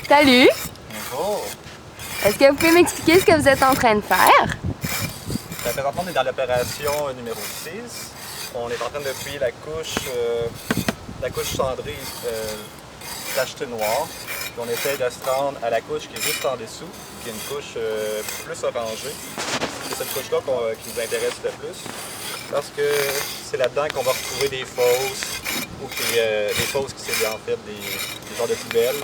Salut! Bonjour! Est-ce que vous pouvez m'expliquer ce que vous êtes en train de faire? Présentement, on est dans l'opération numéro 6. On est en train de plier la couche cendrée tachetée noire. Puis on essaie de se rendre à la couche qui est juste en dessous, qui est une couche plus orangée. C'est cette couche-là qui nous intéresse le plus, parce que c'est là-dedans qu'on va retrouver des fosses, ou des fosses qui c'est en fait des genres de poubelles,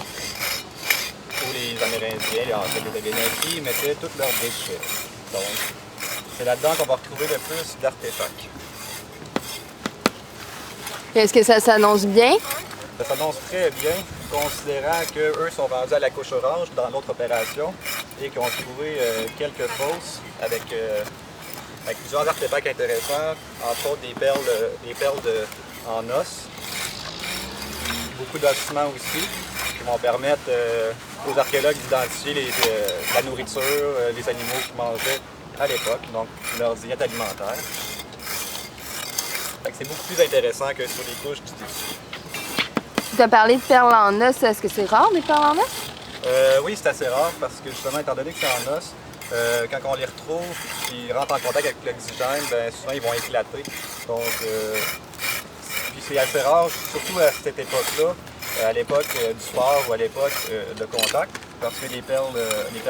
où les Amérindiens, en fait les Abénaquis, mettaient tous leurs déchets. Donc, c'est là-dedans qu'on va retrouver le plus d'artefacts. Est-ce que ça s'annonce bien? Ça s'annonce très bien, considérant qu'eux sont vendus à la couche orange dans l'autre opération et qu'ils ont trouvé quelques fosses avec plusieurs artefacts intéressants, entre autres des perles en os, beaucoup d'ossements aussi, qui vont permettre aux archéologues d'identifier la nourriture, les animaux qu'ils mangeaient à l'époque, donc leur diète alimentaire. C'est beaucoup plus intéressant que sur les couches du dessus. Tu as parlé de perles en os. Est-ce que c'est rare, des perles en os? Oui, c'est assez rare parce que justement, étant donné que c'est en os, quand on les retrouve et qu'ils rentrent en contact avec l'oxygène, bien, souvent ils vont éclater. Donc, puis c'est assez rare, surtout à cette époque-là, à l'époque du sport ou à l'époque de contact, parce que les perles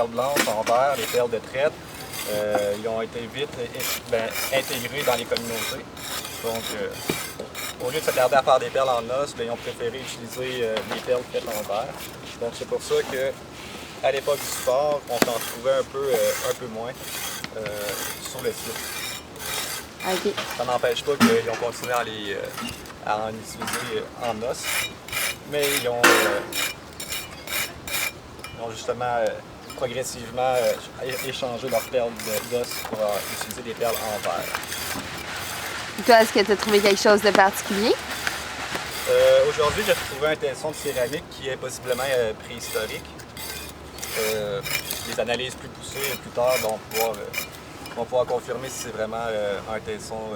blanches en verre, les perles de traite, ils ont été vite intégrés dans les communautés. Donc, au lieu de s'attarder à faire des perles en os, bien, ils ont préféré utiliser des perles faites en verre. Donc, c'est pour ça qu'à l'époque du sport, on s'en trouvait un peu moins sur le site. OK. Ça n'empêche pas qu'ils ont continué à en utiliser en os, mais ils ont justement progressivement échangé leurs perles d'os pour utiliser des perles en verre. Et toi, est-ce que tu as trouvé quelque chose de particulier? Aujourd'hui, j'ai retrouvé un tesson de céramique qui est possiblement préhistorique. Les analyses plus poussées plus tard vont pouvoir confirmer si c'est vraiment un tesson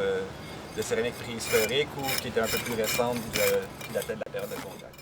de céramique préhistorique ou qui était un peu plus récente qui datait de la période de contact.